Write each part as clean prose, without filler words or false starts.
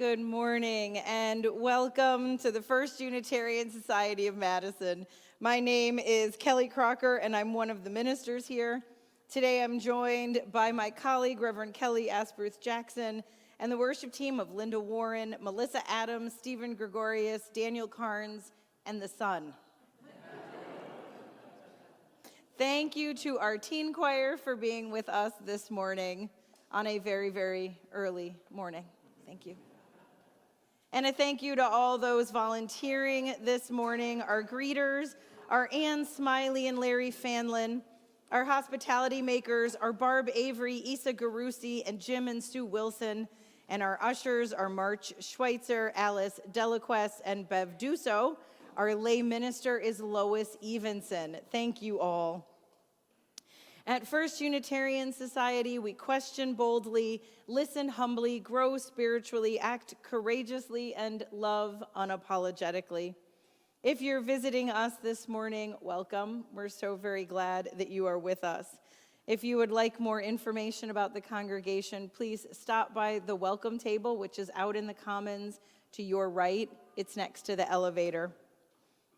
Good morning and welcome to the First Unitarian Society of Madison. My name is Kelly Crocker and I'm one of the ministers here. Today I'm joined by my colleague, Reverend Kelly Asprooth-Jackson, and the worship team of Linda Warren, Melissa Adams, Stephen Gregorius, Daniel Carnes, and the Sun. Thank you to our teen choir for being with us this morning on a very, very early morning. Thank you. And a thank you to all those volunteering this morning, our greeters, our Ann Smiley and Larry Fanlin, our hospitality makers, our Barb Avery, Isa Garusi, and Jim and Sue Wilson, and our ushers, our March Schweitzer, Alice Delaquest, and Bev Duso. Our lay minister is Lois Evenson. Thank you all. At First Unitarian Society, we question boldly, listen humbly, grow spiritually, act courageously, and love unapologetically. If you're visiting us this morning, welcome. We're so very glad that you are with us. If you would like more information about the congregation, please stop by the welcome table, which is out in the commons to your right. It's next to the elevator.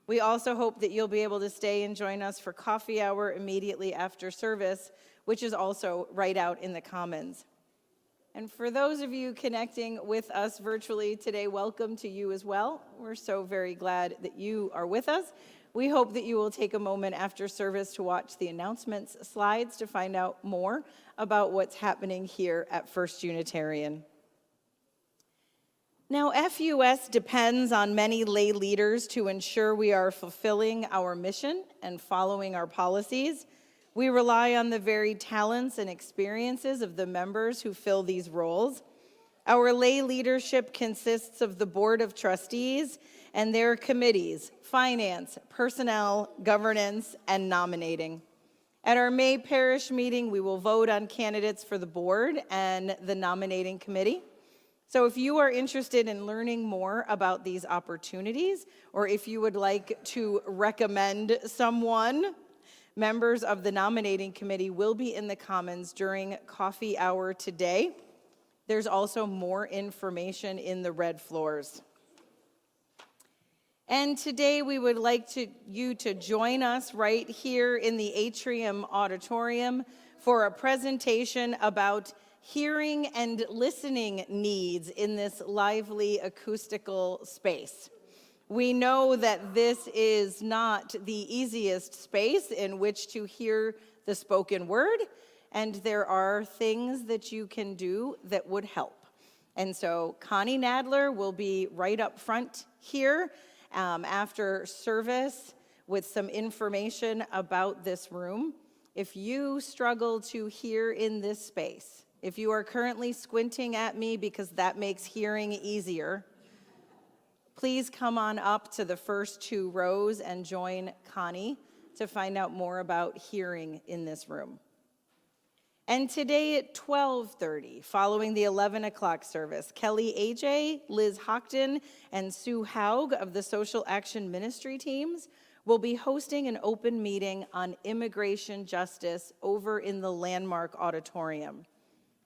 We also hope that you'll be able to stay and join us for coffee hour immediately after service, which is also right out in the commons. And for those of you connecting with us virtually today, welcome to you as well. We're so very glad that you are with us. We hope that you will take a moment after service to watch the announcements slides to find out more about what's happening here at First Unitarian. Now, FUS depends on many lay leaders to ensure we are fulfilling our mission and following our policies. We rely on the varied talents and experiences of the members who fill these roles. Our lay leadership consists of the Board of Trustees and their committees, finance, personnel, governance, and nominating. At our May parish meeting, we will vote on candidates for the board and the nominating committee. So if you are interested in learning more about these opportunities, or if you would like to recommend someone, members of the nominating committee will be in the commons during coffee hour today. There's also more information in the red floors. And today we would like you to join us right here in the Atrium Auditorium for a presentation about hearing and listening needs in this lively acoustical space. We know that this is not the easiest space in which to hear the spoken word, and there are things that you can do that would help. And so Connie Nadler will be right up front here after service with some information about this room. If you struggle to hear in this space, if you are currently squinting at me because that makes hearing easier, please come on up to the first two rows and join Connie to find out more about hearing in this room. And today at 12:30, following the 11 o'clock service, Kelly AJ, Liz Hockton, and Sue Haug of the Social Action Ministry teams will be hosting an open meeting on immigration justice over in the Landmark Auditorium.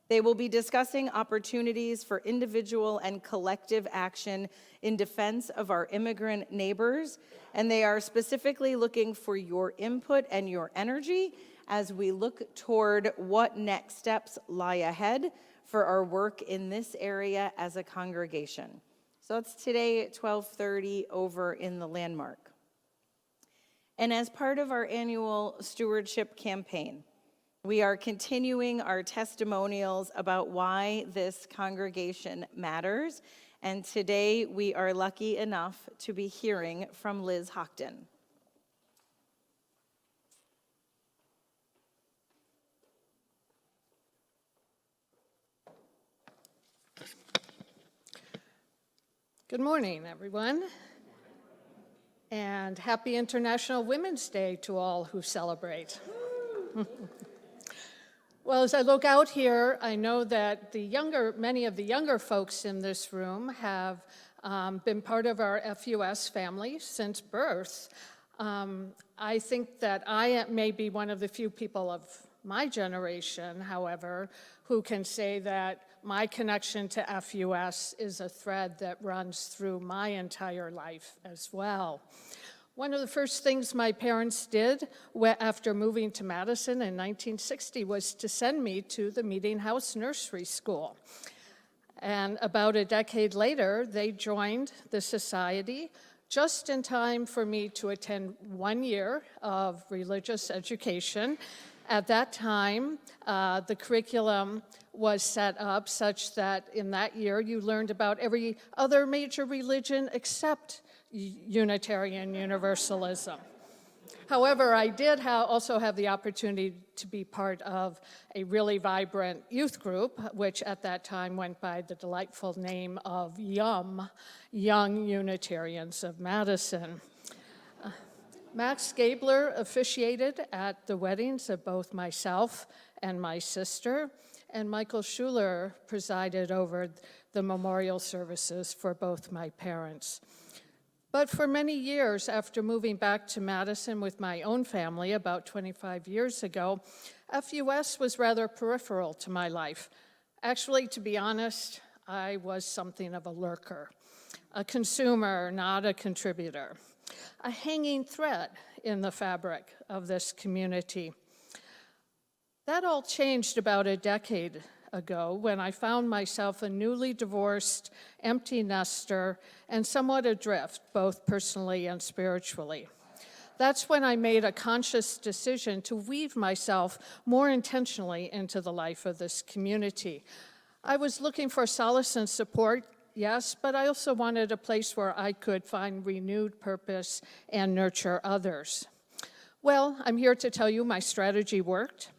They will be discussing opportunities for individual and collective action in defense of our immigrant neighbors, and they are specifically looking for your input and your energy as we look toward what next steps lie ahead for our work in this area as a congregation. So it's today at 12:30 over in the Landmark. And as part of our annual stewardship campaign, we are continuing our testimonials about why this congregation matters, and today we are lucky enough to be hearing from Liz Hockton. Good morning, everyone, and happy International Women's Day to all who celebrate. Well, as I look out here, I know that many of the younger folks in this room have been part of our FUS family since birth. I think that I may be one of the few people of my generation, however, who can say that my connection to FUS is a thread that runs through my entire life as well. One of the first things my parents did after moving to Madison in 1960 was to send me to the Meeting House Nursery School. And about a decade later, they joined the society just in time for me to attend 1 year of religious education. At that time, the curriculum was set up such that in that year you learned about every other major religion except Unitarian Universalism. However, I did also have the opportunity to be part of a really vibrant youth group, which at that time went by the delightful name of YUM, Young Unitarians of Madison. Max Gabler officiated at the weddings of both myself and my sister, and Michael Schuler presided over the memorial services for both my parents. But for many years after moving back to Madison with my own family about 25 years ago, FUS was rather peripheral to my life. Actually, to be honest, I was something of a lurker, a consumer, not a contributor, a hanging thread in the fabric of this community. That all changed about a decade ago when I found myself a newly divorced, empty nester and somewhat adrift, both personally and spiritually. That's when I made a conscious decision to weave myself more intentionally into the life of this community. I was looking for solace and support, yes, but I also wanted a place where I could find renewed purpose and nurture others. Well, I'm here to tell you my strategy worked.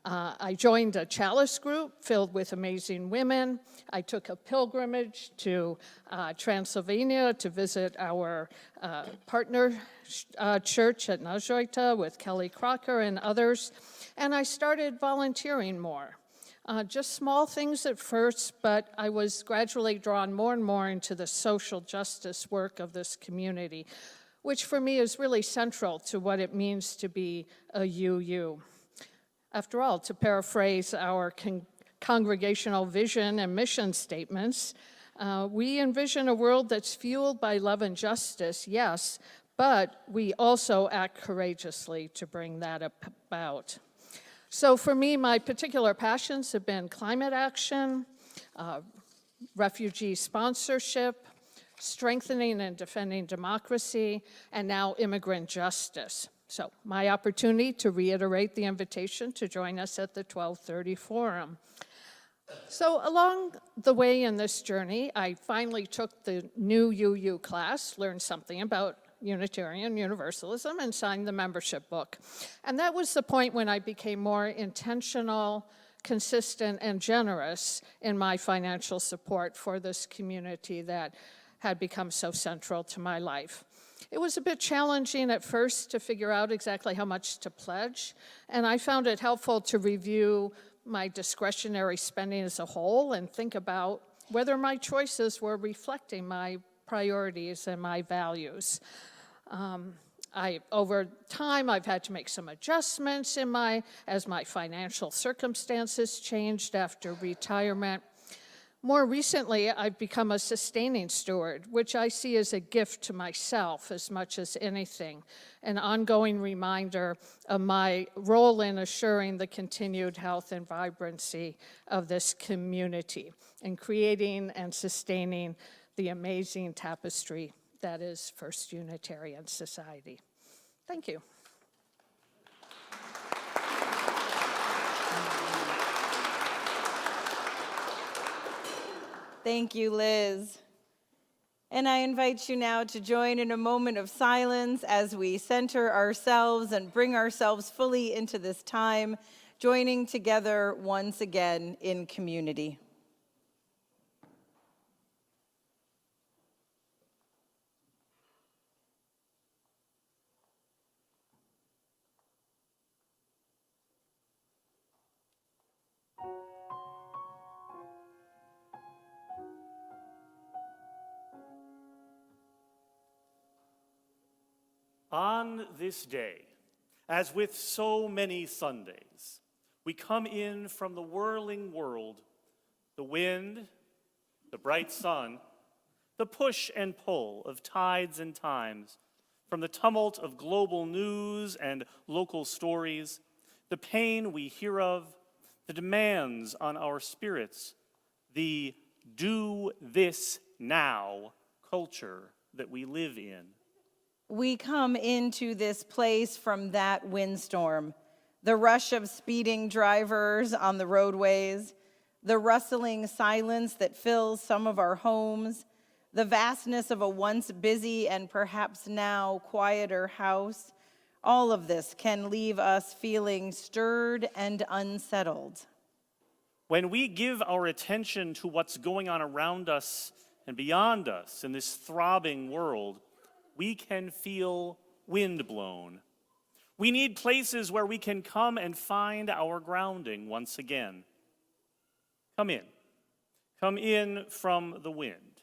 I joined a chalice group filled with amazing women. I took a pilgrimage to Transylvania to visit our partner church at Nazareth with Kelly Crocker and others. And I started volunteering more. Just small things at first, but I was gradually drawn more and more into the social justice work of this community, which for me is really central to what it means to be a UU. After all, to paraphrase our congregational vision and mission statements, we envision a world that's fueled by love and justice, yes, but we also act courageously to bring that about. So for me, my particular passions have been climate action, refugee sponsorship, strengthening and defending democracy, and now immigrant justice. So my opportunity to reiterate the invitation to join us at the 1230 Forum. So along the way in this journey, I finally took the new UU class, learned something about Unitarian Universalism, and signed the membership book. And that was the point when I became more intentional, consistent, and generous in my financial support for this community that had become so central to my life. It was a bit challenging at first to figure out exactly how much to pledge, and I found it helpful to review my discretionary spending as a whole and think about whether my choices were reflecting my priorities and my values. Over time, I've had to make some adjustments as my financial circumstances changed after retirement. More recently, I've become a sustaining steward, which I see as a gift to myself as much as anything, an ongoing reminder of my role in assuring the continued health and vibrancy of this community and creating and sustaining the amazing tapestry that is First Unitarian Society. Thank you. Thank you, Liz. And I invite you now to join in a moment of silence as we center ourselves and bring ourselves fully into this time, joining together once again in community. On this day, as with so many Sundays, we come in from the whirling world The wind, the bright sun, the push and pull of tides and times, from the tumult of global news and local stories, the pain we hear of, the demands on our spirits, the do this now culture that we live in. We come into this place from that windstorm, the rush of speeding drivers on the roadways, the rustling silence that fills some of our homes, the vastness of a once busy and perhaps now quieter house. All of this can leave us feeling stirred and unsettled. When we give our attention to what's going on around us and beyond us in this throbbing world, we can feel windblown. We need places where we can come and find our grounding once again. Come in. Come in from the wind.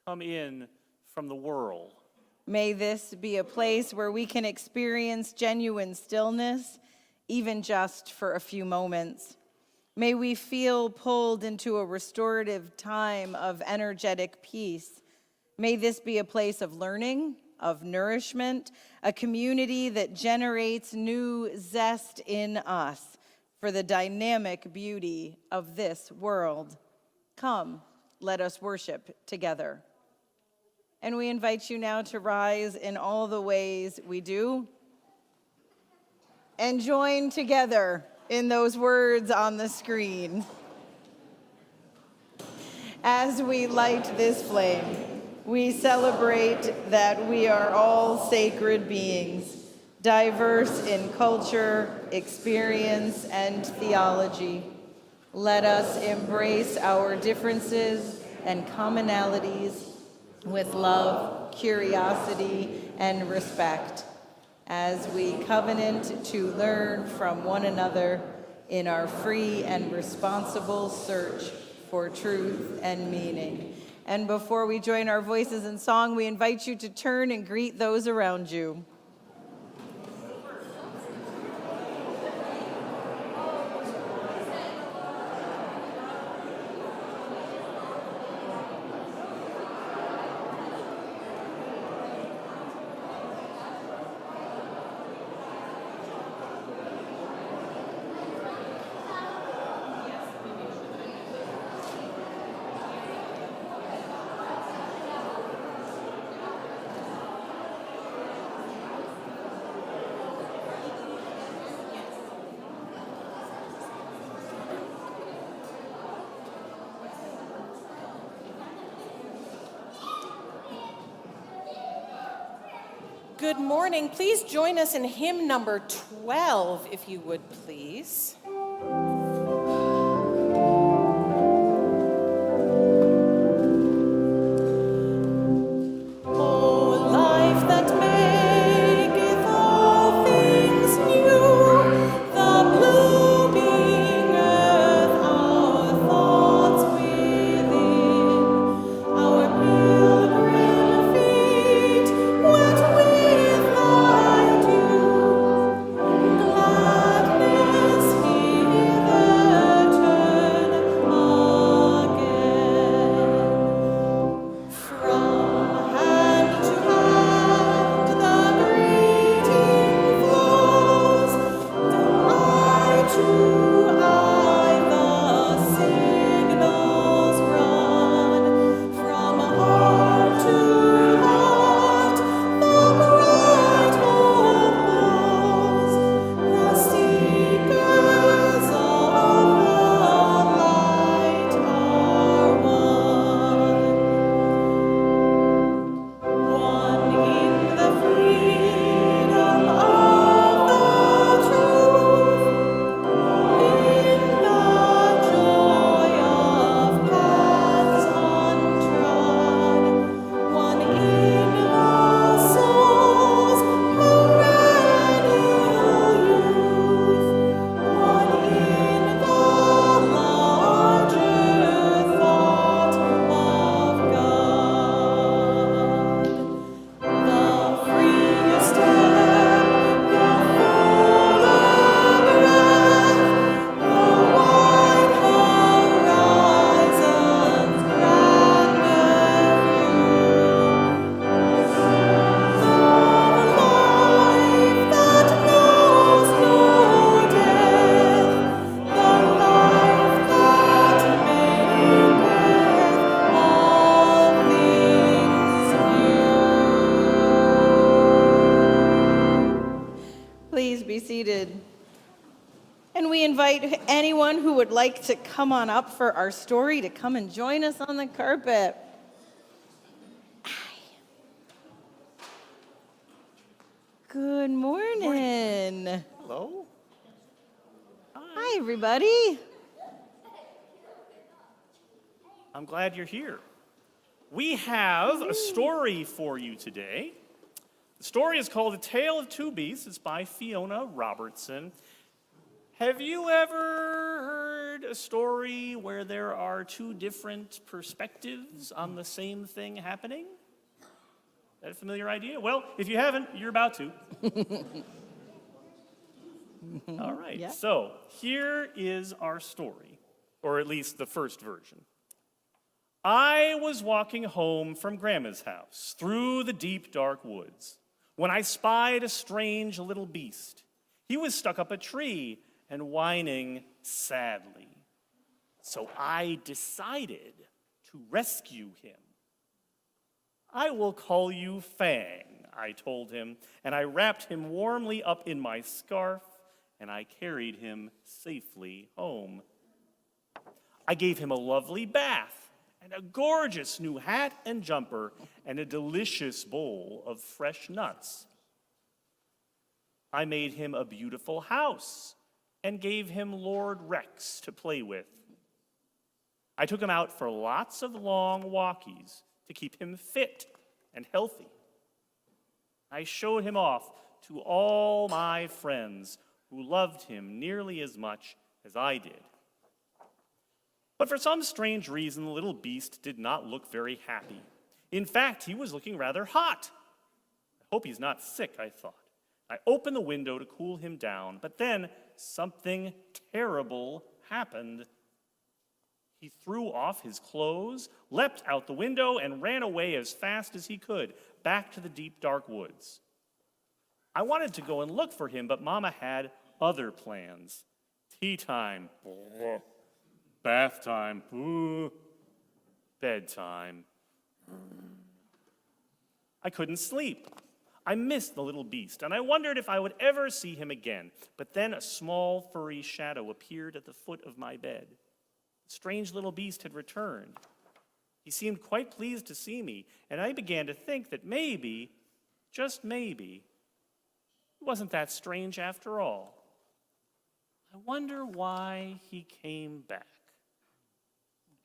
Come in from the whirl. May this be a place where we can experience genuine stillness, even just for a few moments. May we feel pulled into a restorative time of energetic peace. May this be a place of learning, of nourishment, a community that generates new zest in us for the dynamic beauty of this world. Come, let us worship together. And we invite you now to rise in all the ways we do and join together in those words on the screen. As we light this flame, we celebrate that we are all sacred beings, diverse in culture, experience, and theology. Let us embrace our differences and commonalities with love, curiosity, and respect as we covenant to learn from one another in our free and responsible search for truth and meaning. And before we join our voices in song, we invite you to turn and greet those around you. Good morning. Please join us in hymn number 12, if you would, please. Gladness seated. And we invite anyone who would like to come on up for our story to come and join us on the carpet. Good morning. Hello? Hi, everybody. I'm glad you're here. We have a story for you today. The story is called A Tale of Two Beasts. It's by Fiona Robertson. Have you ever heard a story where there are two different perspectives on the same thing happening? Is that a familiar idea? Well, if you haven't, you're about to. All right, Yeah. So here is our story, or at least the first version. I was walking home from Grandma's house through the deep, dark woods when I spied a strange little beast. He was stuck up a tree and whining sadly. So I decided to rescue him. I will call you Fang, I told him, and I wrapped him warmly up in my scarf, and I carried him safely home. I gave him a lovely bath, and a gorgeous new hat and jumper, and a delicious bowl of fresh nuts. I made him a beautiful house, and gave him Lord Rex to play with. I took him out for lots of long walkies to keep him fit and healthy. I showed him off to all my friends who loved him nearly as much as I did. But for some strange reason, the little beast did not look very happy. In fact, he was looking rather hot. I hope he's not sick, I thought. I opened the window to cool him down, but then something terrible happened. He threw off his clothes, leapt out the window, and ran away as fast as he could, back to the deep, dark woods. I wanted to go and look for him, but Mama had other plans. Tea time, bath time, bedtime. I couldn't sleep. I missed the little beast, and I wondered if I would ever see him again. But then a small, furry shadow appeared at the foot of my bed. The strange little beast had returned. He seemed quite pleased to see me, and I began to think that maybe, just maybe, it wasn't that strange after all. I wonder why he came back.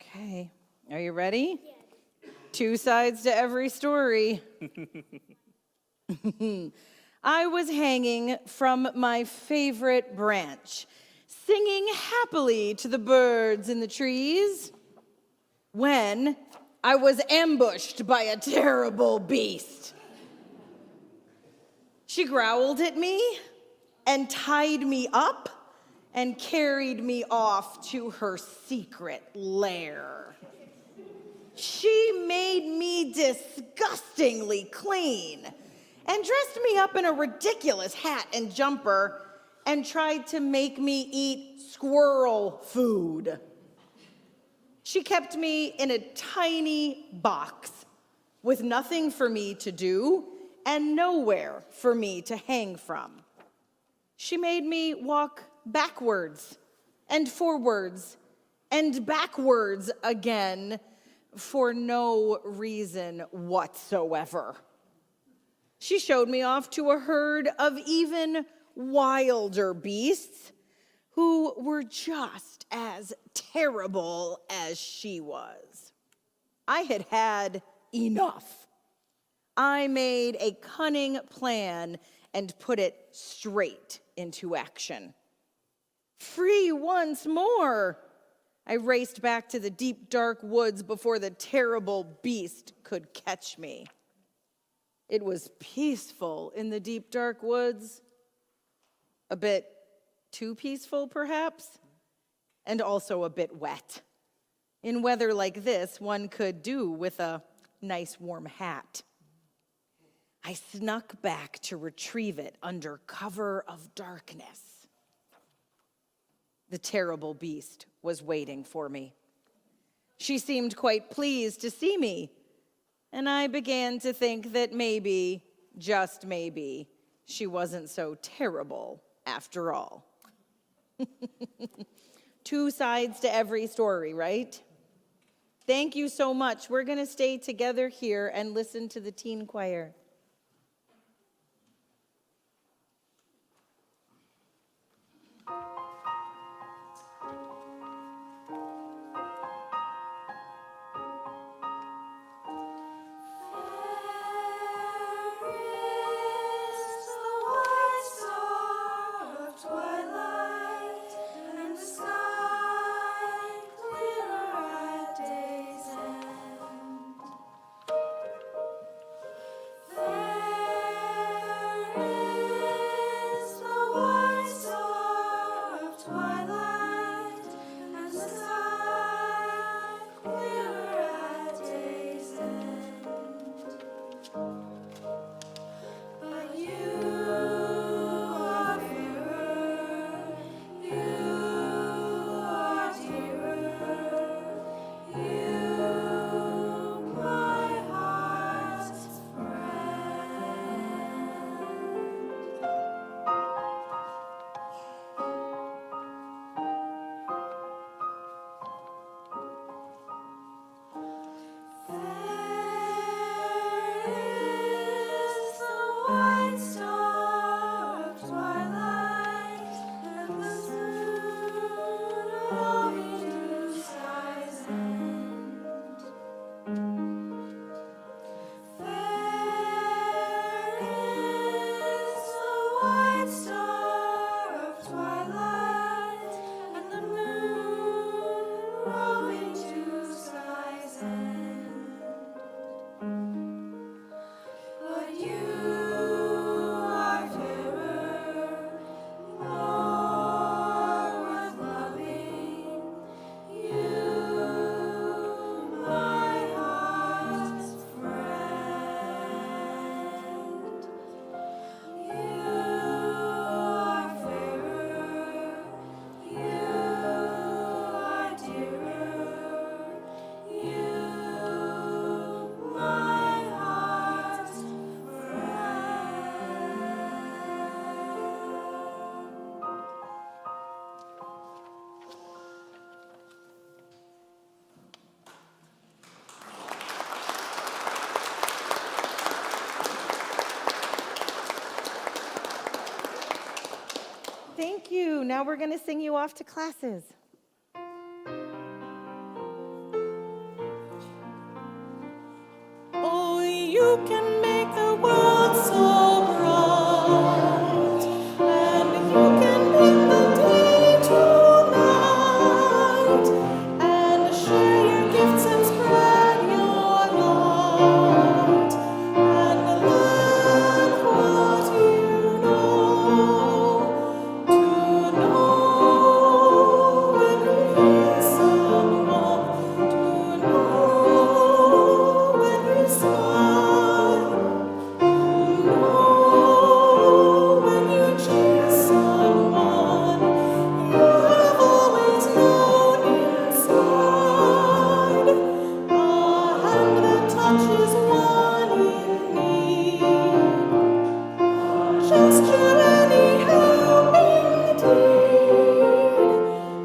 Okay, are you ready? Yes. Two sides to every story. I was hanging from my favorite branch, singing happily to the birds in the trees, when I was ambushed by a terrible beast. She growled at me and tied me up and carried me off to her secret lair. She made me disgustingly clean and dressed me up in a ridiculous hat and jumper and tried to make me eat squirrel food. She kept me in a tiny box with nothing for me to do and nowhere for me to hang from. She made me walk backwards and forwards and backwards again for no reason whatsoever. She showed me off to a herd of even wilder beasts who were just as terrible as she was. I had had enough. I made a cunning plan and put it straight into action. Free once more, I raced back to the deep, dark woods before the terrible beast could catch me. It was peaceful in the deep, dark woods. A bit too peaceful, perhaps, and also a bit wet. In weather like this, one could do with a nice warm hat. I snuck back to retrieve it under cover of darkness. The terrible beast was waiting for me. She seemed quite pleased to see me, and I began to think that maybe, just maybe, she wasn't so terrible after all. Two sides to every story, right? Thank you so much. We're going to stay together here and listen to the teen choir. Thank you. Now we're going to sing you off to classes. Oh, you can make the world so bright, and you can make the day tonight, and share your gifts and spread your light, and learn what you know, to know when you hear someone, to know when you smile, know when you cheer someone, you have always known inside. A hand that touches one in need, gesture any helping deed,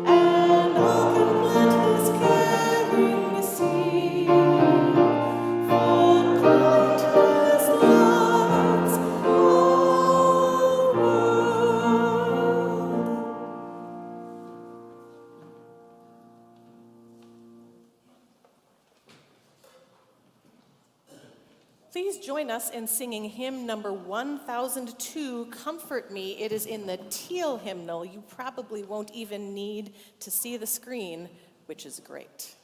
and all can plant this caring seed for countless lives all world. Please join us in singing hymn number 1002, Comfort Me. It is in the teal hymnal. You probably won't even need to see the screen, which is great.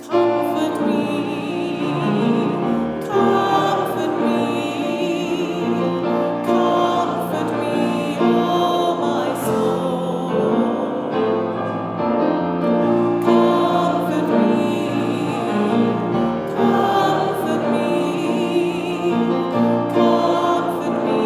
Comfort me, comfort me, comfort me, oh my soul. Comfort me, comfort me, comfort me,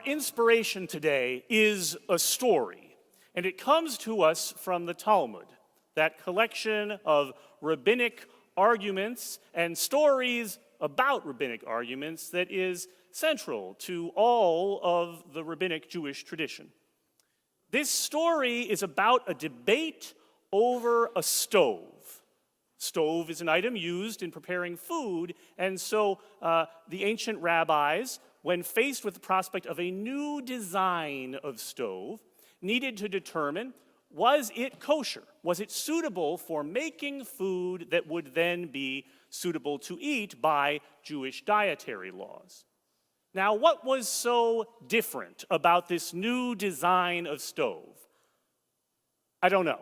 inspiration today is a story, and it comes to us from the Talmud, that collection of rabbinic arguments and stories about rabbinic arguments that is central to all of the rabbinic Jewish tradition. This story is about a debate over a stove. Stove is an item used in preparing food, and so the ancient rabbis, when faced with the prospect of a new design of stove, needed to determine, was it kosher? Was it suitable for making food that would then be suitable to eat by Jewish dietary laws? Now, what was so different about this new design of stove? I don't know.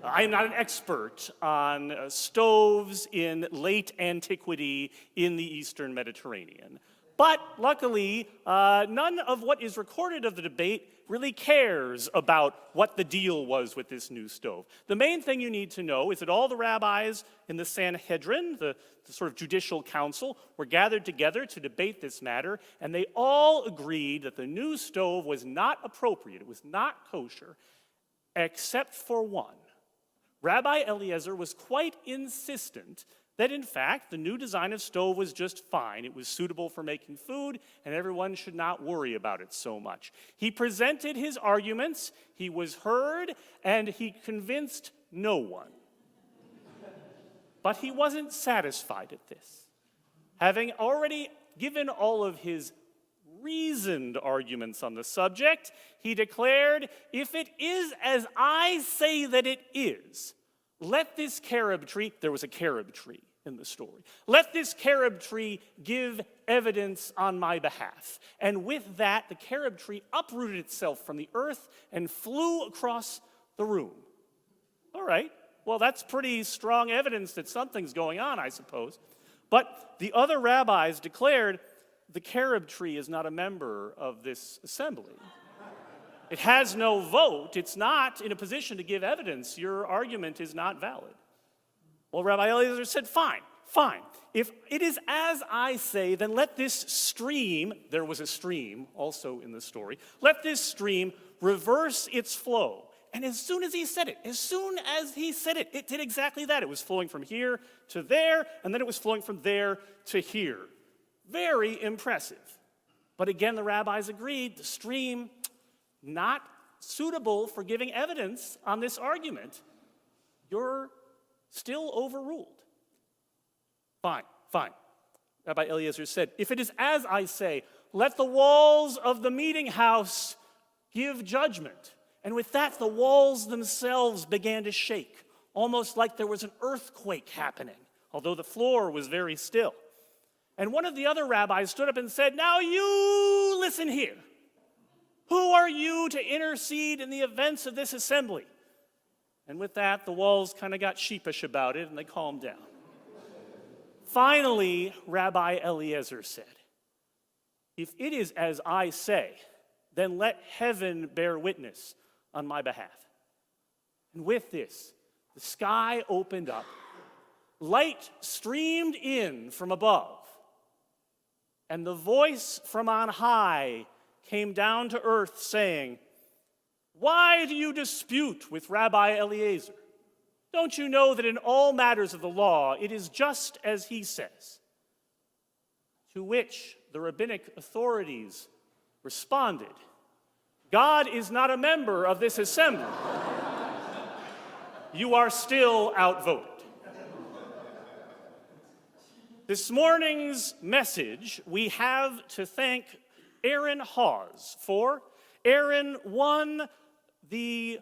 I am not an expert on stoves in late antiquity in the Eastern Mediterranean. But luckily, none of what is recorded of the debate really cares about what the deal was with this new stove. The main thing you need to know is that all the rabbis in the Sanhedrin, the sort of judicial council, were gathered together to debate this matter, and they all agreed that the new stove was not appropriate, it was not kosher, except for one. Rabbi Eliezer was quite insistent that, in fact, the new design of stove was just fine. It was suitable for making food, and everyone should not worry about it so much. He presented his arguments, he was heard, and he convinced no one. But he wasn't satisfied at this. Having already given all of his reasoned arguments on the subject, he declared, "If it is as I say that it is, let this carob tree," there was a carob tree in the story, "let this carob tree give evidence on my behalf." And with that, the carob tree uprooted itself from the earth and flew across the room. All right, well, that's pretty strong evidence that something's going on, I suppose. But the other rabbis declared, the carob tree is not a member of this assembly. It has no vote. It's not in a position to give evidence. Your argument is not valid. Well, Rabbi Eliezer said, fine. If it is as I say, then let this stream, there was a stream also in the story, let this stream reverse its flow. And as soon as he said it, it did exactly that. It was flowing from here to there, and then it was flowing from there to here. Very impressive. But again, the rabbis agreed, the stream, not suitable for giving evidence on this argument. You're still overruled. Fine. Rabbi Eliezer said, if it is as I say, let the walls of the meeting house give judgment. And with that, the walls themselves began to shake, almost like there was an earthquake happening, although the floor was very still. And one of the other rabbis stood up and said, now you listen here. Who are you to intercede in the events of this assembly? And with that, the walls kind of got sheepish about it, and they calmed down. Finally, Rabbi Eliezer said, if it is as I say, then let heaven bear witness on my behalf. And with this, the sky opened up, light streamed in from above, and the voice from on high came down to earth saying, why do you dispute with Rabbi Eliezer? Don't you know that in all matters of the law, it is just as he says? To which the rabbinic authorities responded, God is not a member of this assembly. You are still outvoted. This morning's message, we have to thank Aaron Hawes for. Aaron won the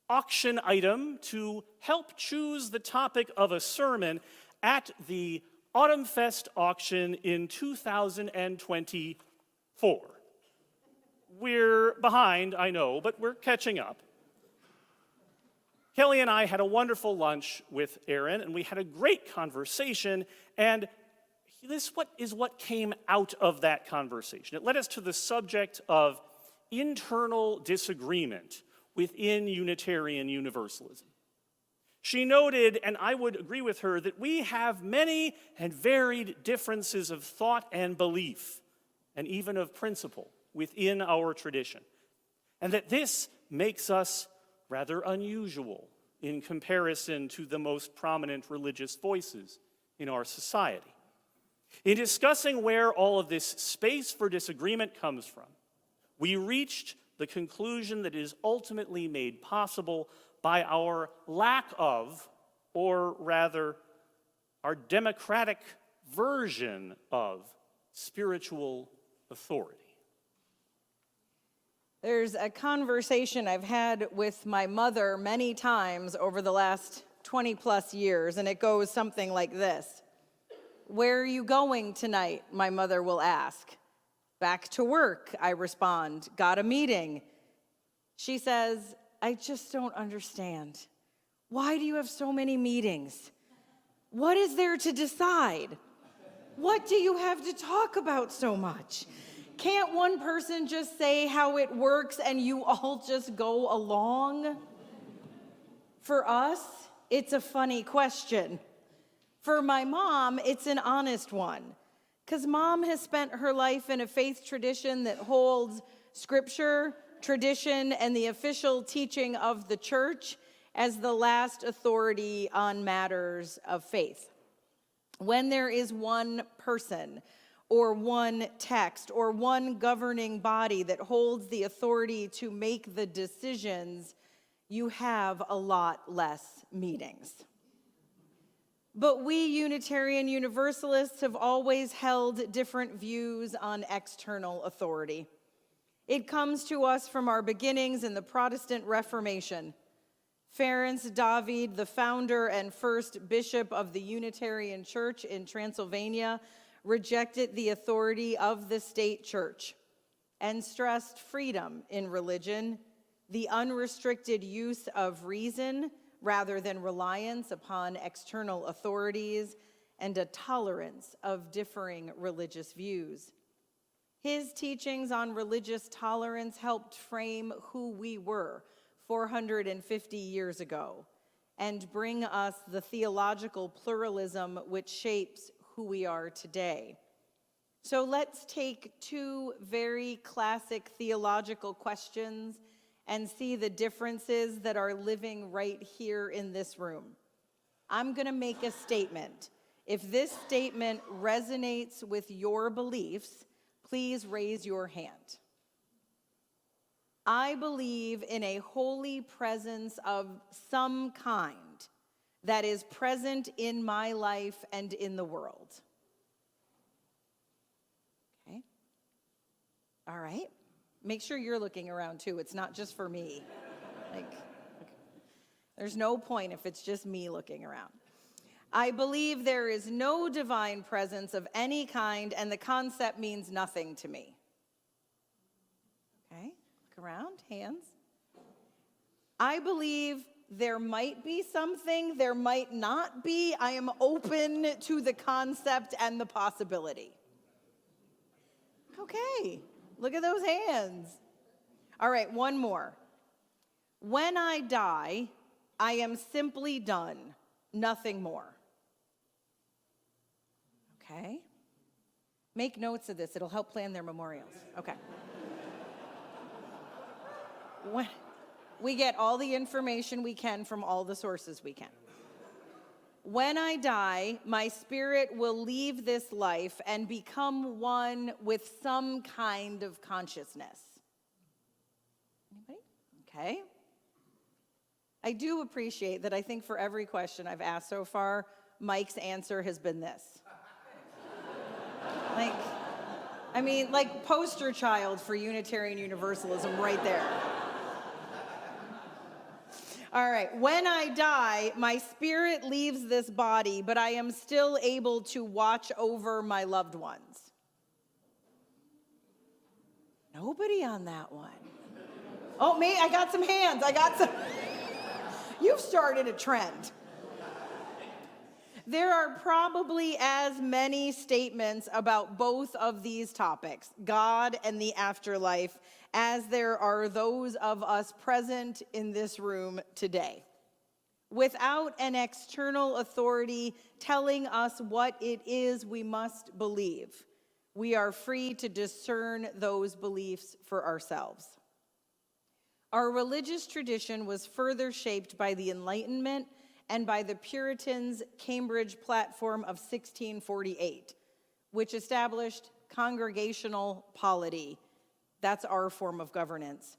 auction item to help choose the topic of a sermon at the Autumn Fest auction in 2024. We're behind, I know, but we're catching up. Kelly and I had a wonderful lunch with Aaron, and we had a great conversation, and this is what came out of that conversation. It led us to the subject of internal disagreement within Unitarian Universalism. She noted, and I would agree with her, that we have many and varied differences of thought and belief, and even of principle within our tradition, and that this makes us rather unusual in comparison to the most prominent religious voices in our society. In discussing where all of this space for disagreement comes from, we reached the conclusion that is ultimately made possible by our lack of, or rather, our democratic version of spiritual authority. There's a conversation I've had with my mother many times over the last 20 plus years, and it goes something like this. Where are you going tonight? My mother will ask. Back to work, I respond. Got a meeting. She says, I just don't understand. Why do you have so many meetings? What is there to decide? What do you have to talk about so much? Can't one person just say how it works and you all just go along? For us, it's a funny question. For my mom, it's an honest one. Because Mom has spent her life in a faith tradition that holds scripture, tradition, and the official teaching of the church as the last authority on matters of faith. When there is one person, or one text, or one governing body that holds the authority to make the decisions, you have a lot less meetings. But we Unitarian Universalists have always held different views on external authority. It comes to us from our beginnings in the Protestant Reformation. Ferenc David, the founder and first bishop of the Unitarian Church in Transylvania, rejected the authority of the state church and stressed freedom in religion, the unrestricted use of reason rather than reliance upon external authorities, and a tolerance of differing religious views. His teachings on religious tolerance helped frame who we were 450 years ago and bring us the theological pluralism which shapes who we are today. So let's take two very classic theological questions and see the differences that are living right here in this room. I'm going to make a statement. If this statement resonates with your beliefs, please raise your hand. I believe in a holy presence of some kind that is present in my life and in the world. Okay? All right. Make sure you're looking around too. It's not just for me. Okay. There's no point if it's just me looking around. I believe there is no divine presence of any kind, and the concept means nothing to me. Okay, look around, hands. I believe there might be something, there might not be. I am open to the concept and the possibility. Okay, look at those hands. All right, one more. When I die, I am simply done, nothing more. Okay? Make notes of this. It'll help plan their memorials. Okay. We get all the information we can from all the sources we can. When I die, my spirit will leave this life and become one with some kind of consciousness. Anybody? Okay. I do appreciate that I think for every question I've asked so far, Mike's answer has been this. Like poster child for Unitarian Universalism right there. All right, when I die, my spirit leaves this body, but I am still able to watch over my loved ones. Nobody on that one. Oh, me, I got some hands. You've started a trend. There are probably as many statements about both of these topics, God and the afterlife, as there are those of us present in this room today. Without an external authority telling us what it is we must believe, We are free to discern those beliefs for ourselves. Our religious tradition was further shaped by the Enlightenment and by the Puritans' Cambridge Platform of 1648, which established congregational polity. That's our form of governance.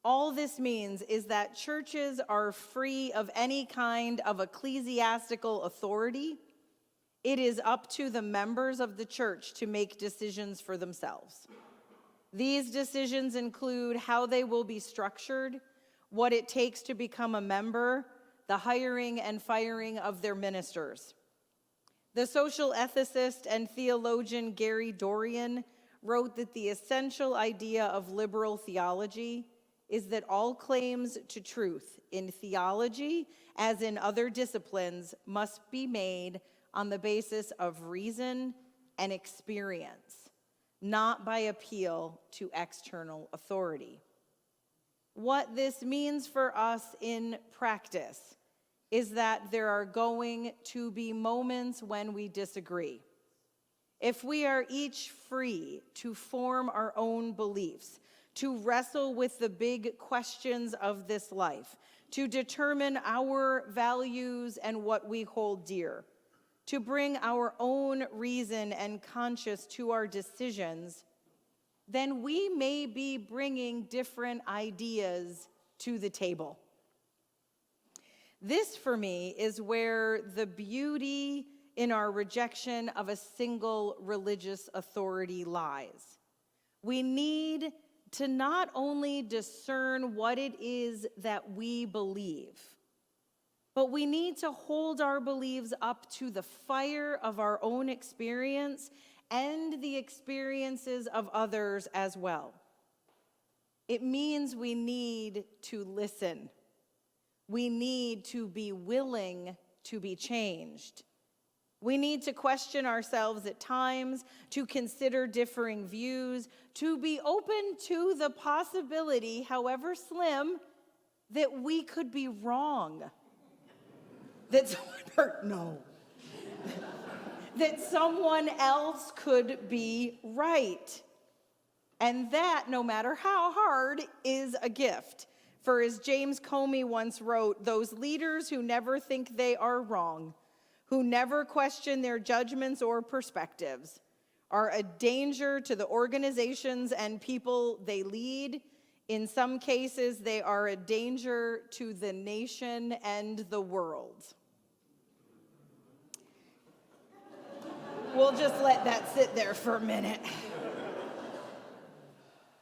All this means is that churches are free of any kind of ecclesiastical authority. It is up to the members of the church to make decisions for themselves. These decisions include how they will be structured, what it takes to become a member, the hiring and firing of their ministers. The social ethicist and theologian Gary Dorian wrote that the essential idea of liberal theology is that all claims to truth in theology, as in other disciplines, must be made on the basis of reason and experience, not by appeal to external authority. What this means for us in practice is that there are going to be moments when we disagree. If we are each free to form our own beliefs, to wrestle with the big questions of this life, to determine our values and what we hold dear, to bring our own reason and conscience to our decisions, then we may be bringing different ideas to the table. This, for me, is where the beauty in our rejection of a single religious authority lies. We need to not only discern what it is that we believe, but we need to hold our beliefs up to the fire of our own experience and the experiences of others as well. It means we need to listen. We need to be willing to be changed. We need to question ourselves at times, to consider differing views, to be open to the possibility, however slim, that we could be wrong. That someone else could be right. And that, no matter how hard, is a gift. For as James Comey once wrote, those leaders who never think they are wrong, who never question their judgments or perspectives, are a danger to the organizations and people they lead. In some cases, they are a danger to the nation and the world. We'll just let that sit there for a minute.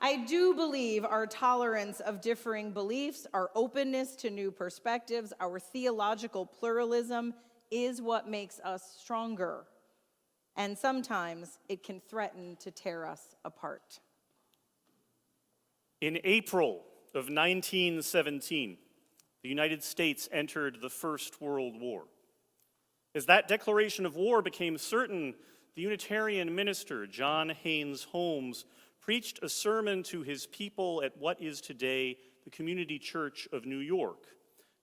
I do believe our tolerance of differing beliefs, our openness to new perspectives, our theological pluralism is what makes us stronger. And sometimes it can threaten to tear us apart. In April of 1917, the United States entered the First World War. As that declaration of war became certain, the Unitarian minister, John Haynes Holmes, preached a sermon to his people at what is today the Community Church of New York,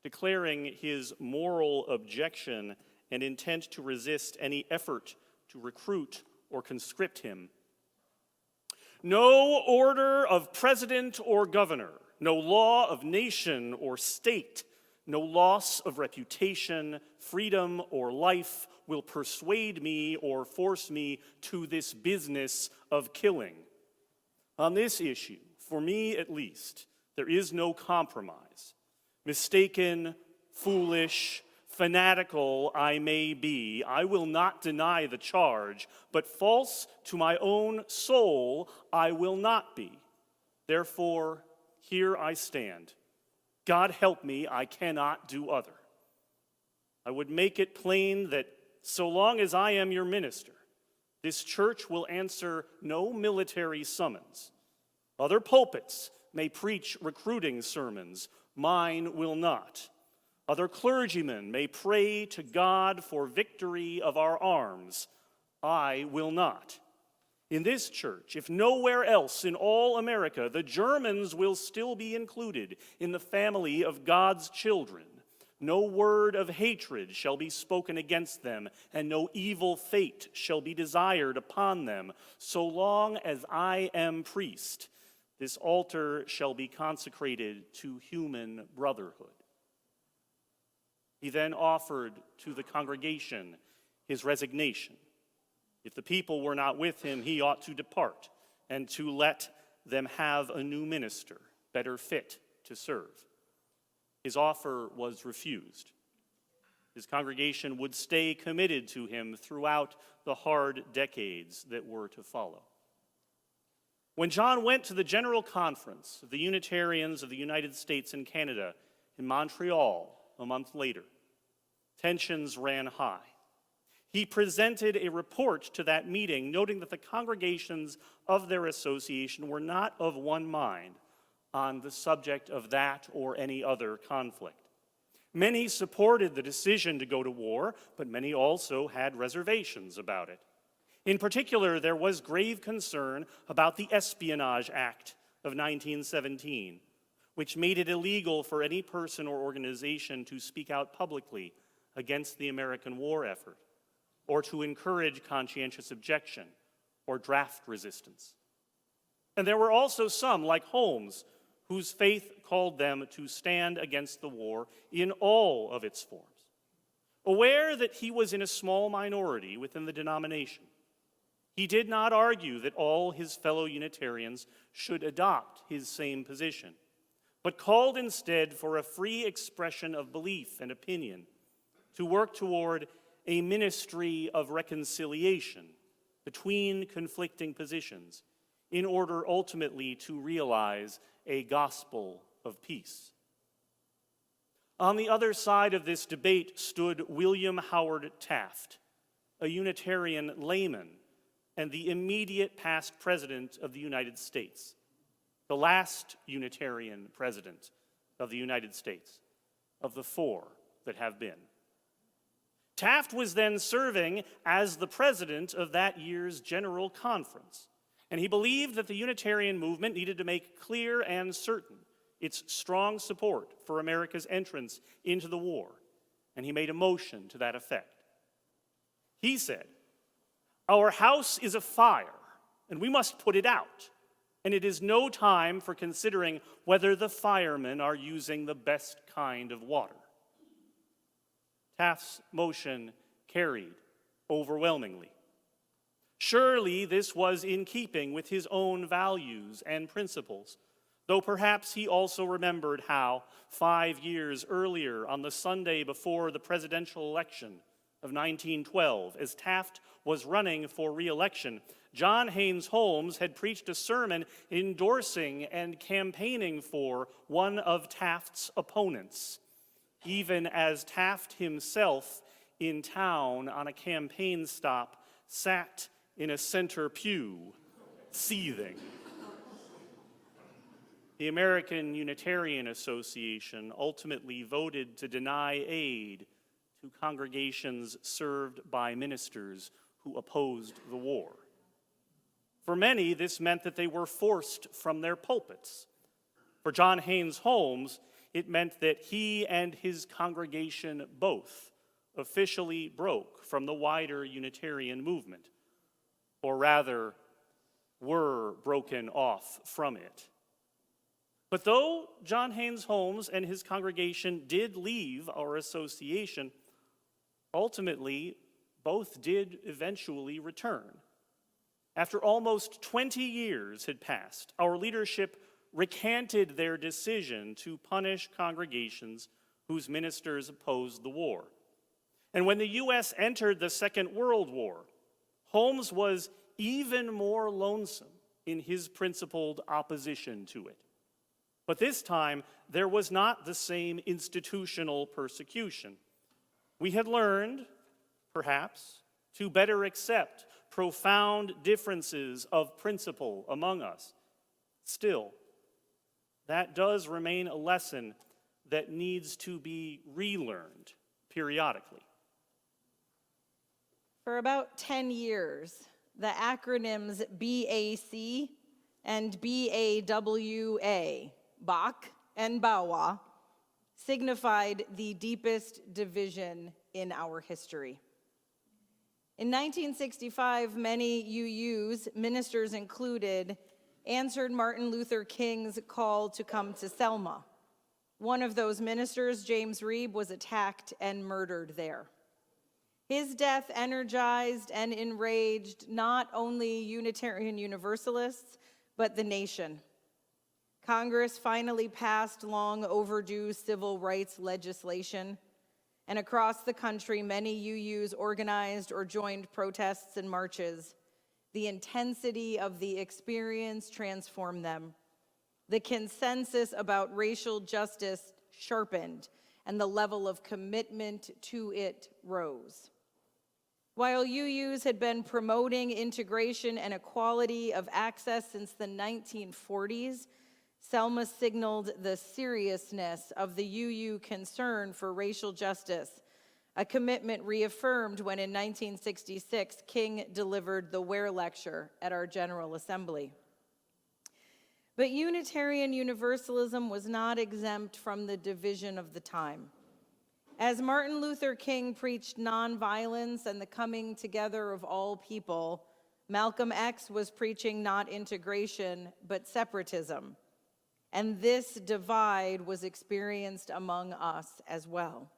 declaring his moral objection and intent to resist any effort to recruit or conscript him. No order of president or governor, no law of nation or state, no loss of reputation, freedom, or life will persuade me or force me to this business of killing. On this issue, for me at least, there is no compromise. Mistaken, foolish, fanatical I may be, I will not deny the charge, but false to my own soul I will not be. Therefore, here I stand. God help me, I cannot do other. I would make it plain that so long as I am your minister, this church will answer no military summons. Other pulpits may preach recruiting sermons, mine will not. Other clergymen may pray to God for victory of our arms, I will not. In this church, if nowhere else in all America, the Germans will still be included in the family of God's children. No word of hatred shall be spoken against them, and no evil fate shall be desired upon them. So long as I am priest, this altar shall be consecrated to human brotherhood. He then offered to the congregation his resignation. If the people were not with him, he ought to depart and to let them have a new minister, better fit to serve. His offer was refused. His congregation would stay committed to him throughout the hard decades that were to follow. When John went to the General Conference of the Unitarians of the United States and Canada in Montreal a month later, tensions ran high. He presented a report to that meeting, noting that the congregations of their association were not of one mind on the subject of that or any other conflict. Many supported the decision to go to war, but many also had reservations about it. In particular, there was grave concern about the Espionage Act of 1917, which made it illegal for any person or organization to speak out publicly against the American war effort, or to encourage conscientious objection or draft resistance. And there were also some, like Holmes, whose faith called them to stand against the war in all of its forms. Aware that he was in a small minority within the denomination, he did not argue that all his fellow Unitarians should adopt his same position, but called instead for a free expression of belief and opinion, to work toward a ministry of reconciliation between conflicting positions in order ultimately to realize a gospel of peace. On the other side of this debate stood William Howard Taft, a Unitarian layman and the immediate past president of the United States, the last Unitarian president of the United States, of the four that have been. Taft was then serving as the president of that year's General Conference, and he believed that the Unitarian movement needed to make clear and certain its strong support for America's entrance into the war, and he made a motion to that effect. He said, "Our house is afire, and we must put it out, and it is no time for considering whether the firemen are using the best kind of water." Taft's motion carried overwhelmingly. Surely this was in keeping with his own values and principles, though perhaps he also remembered how 5 years earlier, on the Sunday before the presidential election of 1912, as Taft was running for re-election, John Haynes Holmes had preached a sermon endorsing and campaigning for one of Taft's opponents, even as Taft himself in town on a campaign stop sat in a center pew, seething. The American Unitarian Association ultimately voted to deny aid to congregations served by ministers who opposed the war. For many, this meant that they were forced from their pulpits. For John Haynes Holmes, it meant that he and his congregation both officially broke from the wider Unitarian movement, or rather, were broken off from it. But though John Haynes Holmes and his congregation did leave our association, ultimately, both did eventually return. After almost 20 years had passed, our leadership recanted their decision to punish congregations whose ministers opposed the war. And when the U.S. entered the Second World War, Holmes was even more lonesome in his principled opposition to it. But this time, there was not the same institutional persecution. We had learned, perhaps, to better accept profound differences of principle among us. Still, that does remain a lesson that needs to be relearned periodically. For about 10 years, the acronyms BAC and BAWA, Bach and Bawa, signified the deepest division in our history. In 1965, many UUs, ministers included, answered Martin Luther King's call to come to Selma. One of those ministers, James Reeb, was attacked and murdered there. His death energized and enraged not only Unitarian Universalists, but the nation. Congress finally passed long overdue civil rights legislation, and across the country, many UUs organized or joined protests and marches. The intensity of the experience transformed them. The consensus about racial justice sharpened, and the level of commitment to it rose. While UUs had been promoting integration and equality of access since the 1940s, Selma signaled the seriousness of the UU concern for racial justice, a commitment reaffirmed when in 1966 King delivered the Ware Lecture at our General Assembly. But Unitarian Universalism was not exempt from the division of the time. As Martin Luther King preached nonviolence and the coming together of all people, Malcolm X was preaching not integration, but separatism. And this divide was experienced among us as well.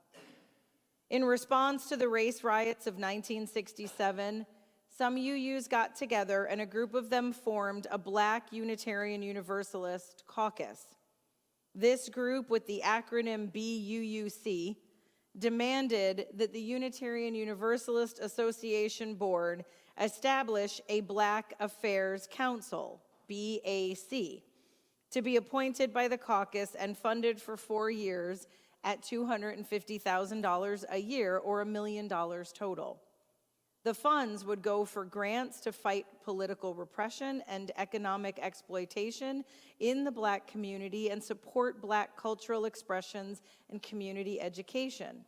In response to the race riots of 1967, some UUs got together and a group of them formed a Black Unitarian Universalist caucus. This group, with the acronym BUUC, demanded that the Unitarian Universalist Association Board establish a Black Affairs Council, BAC, to be appointed by the caucus and funded for 4 years at $250,000 a year or $1 million total. The funds would go for grants to fight political repression and economic exploitation in the Black community and support Black cultural expressions and community education.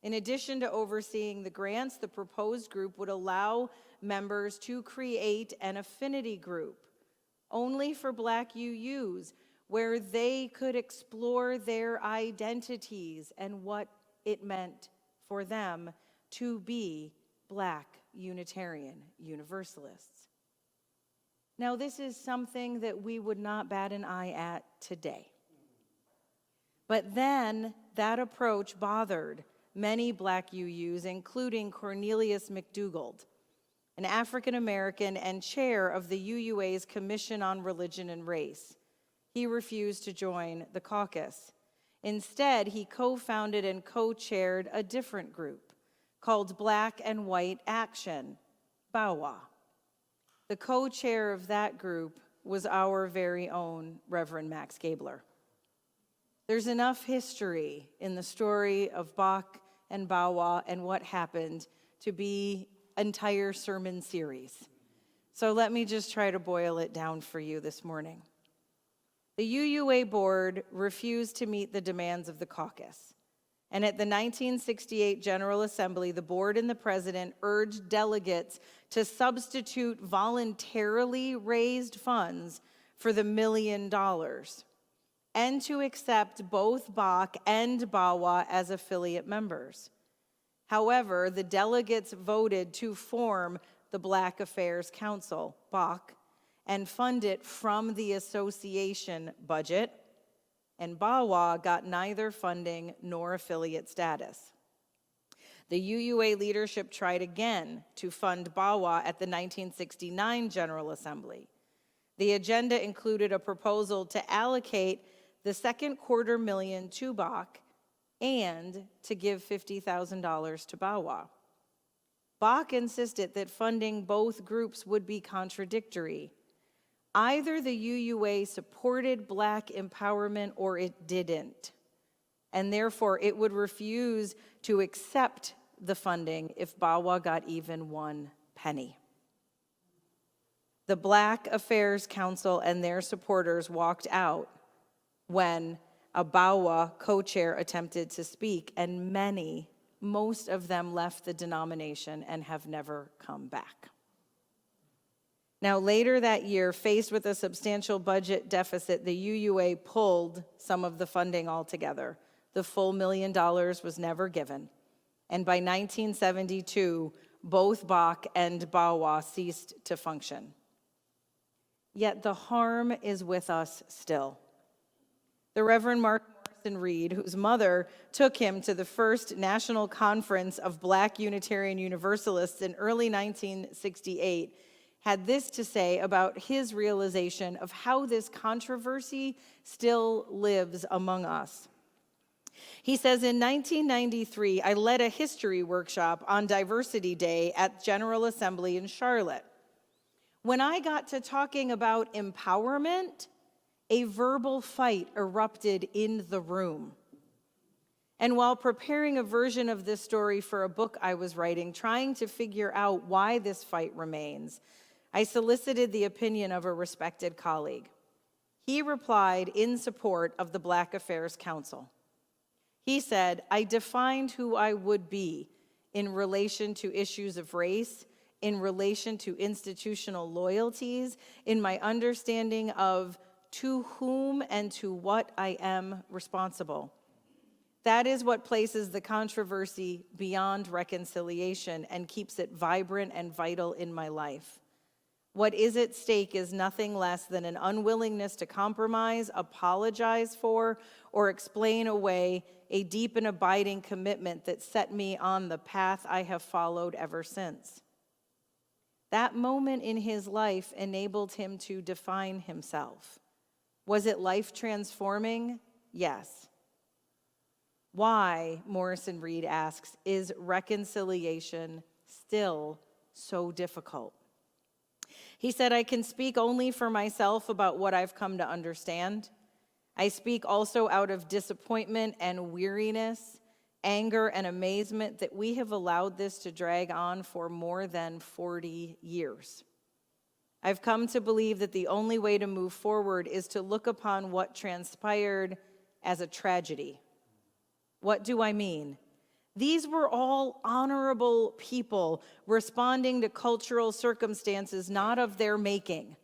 In addition to overseeing the grants, the proposed group would allow members to create an affinity group only for Black UUs, where they could explore their identities and what it meant for them to be Black Unitarian Universalists. Now, this is something that we would not bat an eye at today. But then that approach bothered many Black UUs, including Cornelius McDougald, an African American and chair of the UUA's Commission on Religion and Race. He refused to join the caucus. Instead, he co-founded and co-chaired a different group called Black and White Action, BAWA. The co-chair of that group was our very own Reverend Max Gabler. There's enough history in the story of Bach and BAWA and what happened to be an entire sermon series. So let me just try to boil it down for you this morning. The UUA board refused to meet the demands of the caucus. And at the 1968 General Assembly, the board and the president urged delegates to substitute voluntarily raised funds for the $1 million and to accept both Bach and BAWA as affiliate members. However, the delegates voted to form the Black Affairs Council, BAC, and fund it from the association budget, and BAWA got neither funding nor affiliate status. The UUA leadership tried again to fund BAWA at the 1969 General Assembly. The agenda included a proposal to allocate the second $250,000 to BAC and to give $50,000 to BAWA. Bach insisted that funding both groups would be contradictory. Either the UUA supported Black empowerment or it didn't, and therefore it would refuse to accept the funding if BAWA got even 1 penny. The Black Affairs Council and their supporters walked out when a BAWA co-chair attempted to speak, and most of them left the denomination and have never come back. Now, later that year, faced with a substantial budget deficit, the UUA pulled some of the funding altogether. The full $1 million was never given. And by 1972, both Bach and Bawa ceased to function. Yet the harm is with us still. The Reverend Mark Morrison Reed, whose mother took him to the first National Conference of Black Unitarian Universalists in early 1968, had this to say about his realization of how this controversy still lives among us. He says, in 1993, I led a history workshop on Diversity Day at General Assembly in Charlotte. When I got to talking about empowerment, a verbal fight erupted in the room. And while preparing a version of this story for a book I was writing, trying to figure out why this fight remains, I solicited the opinion of a respected colleague. He replied in support of the Black Affairs Council. He said, I defined who I would be in relation to issues of race, in relation to institutional loyalties, in my understanding of to whom and to what I am responsible. That is what places the controversy beyond reconciliation and keeps it vibrant and vital in my life. What is at stake is nothing less than an unwillingness to compromise, apologize for, or explain away a deep and abiding commitment that set me on the path I have followed ever since. That moment in his life enabled him to define himself. Was it life-transforming? Yes. Why, Morrison Reed asks, is reconciliation still so difficult? He said, I can speak only for myself about what I've come to understand. I speak also out of disappointment and weariness, anger and amazement that we have allowed this to drag on for more than 40 years. I've come to believe that the only way to move forward is to look upon what transpired as a tragedy. What do I mean? These were all honorable people responding to cultural circumstances not of their making,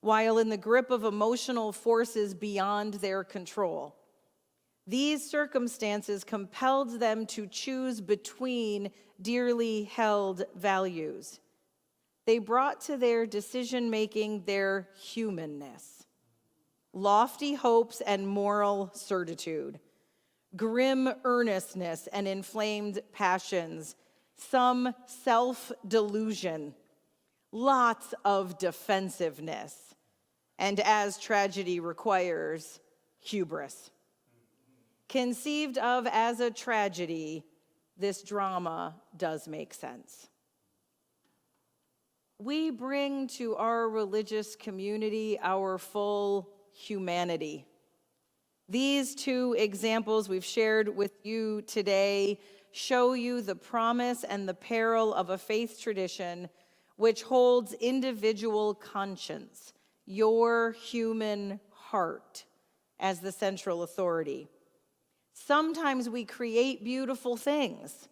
while in the grip of emotional forces beyond their control. These circumstances compelled them to choose between dearly held values. They brought to their decision-making their humanness, lofty hopes and moral certitude, grim earnestness and inflamed passions, some self-delusion, lots of defensiveness, and as tragedy requires, hubris. Conceived of as a tragedy, this drama does make sense. We bring to our religious community our full humanity. These two examples we've shared with you today show you the promise and the peril of a faith tradition which holds individual conscience, your human heart, as the central authority. Sometimes we create beautiful things,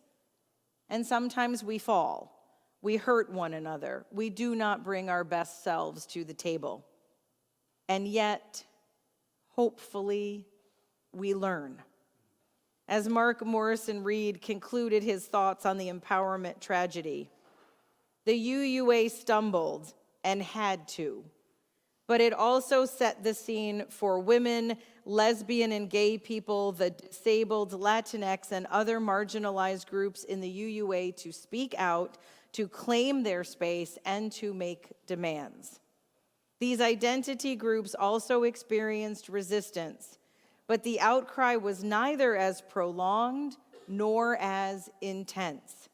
and sometimes we fall. We hurt one another. We do not bring our best selves to the table. And yet, hopefully, we learn. As Mark Morrison Reed concluded his thoughts on the empowerment tragedy, the UUA stumbled and had to, but it also set the scene for women, lesbian and gay people, the disabled, Latinx, and other marginalized groups in the UUA to speak out, to claim their space, and to make demands. These identity groups also experienced resistance, but the outcry was neither as prolonged nor as intense.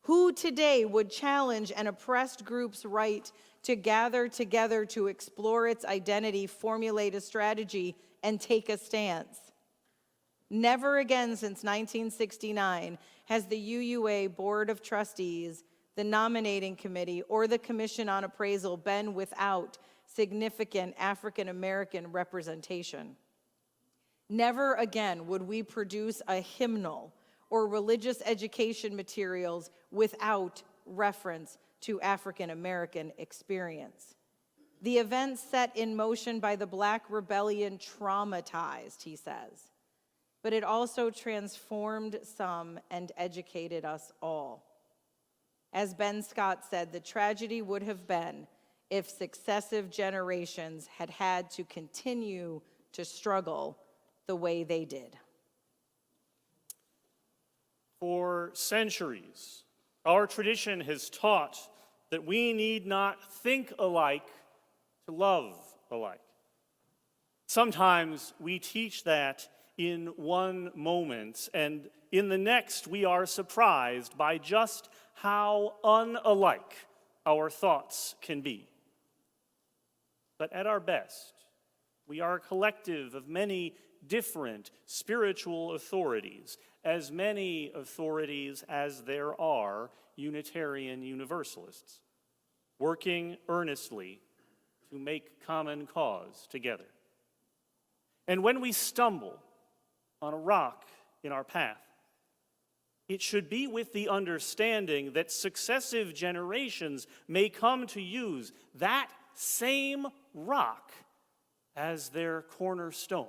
Who today would challenge an oppressed group's right to gather together to explore its identity, formulate a strategy, and take a stance? Never again since 1969 has the UUA Board of Trustees, the nominating committee, or the Commission on Appraisal been without significant African American representation. Never again would we produce a hymnal or religious education materials without reference to African American experience. The events set in motion by the Black Rebellion traumatized, he says. but it also transformed some and educated us all. As Ben Scott said, the tragedy would have been if successive generations had had to continue to struggle the way they did. For centuries, our tradition has taught that we need not think alike to love alike. Sometimes we teach that in one moment, and in the next we are surprised by just how unalike our thoughts can be. But at our best, we are a collective of many different spiritual authorities, as many authorities as there are Unitarian Universalists, working earnestly to make common cause together. And when we stumble on a rock in our path, it should be with the understanding that successive generations may come to use that same rock as their cornerstone.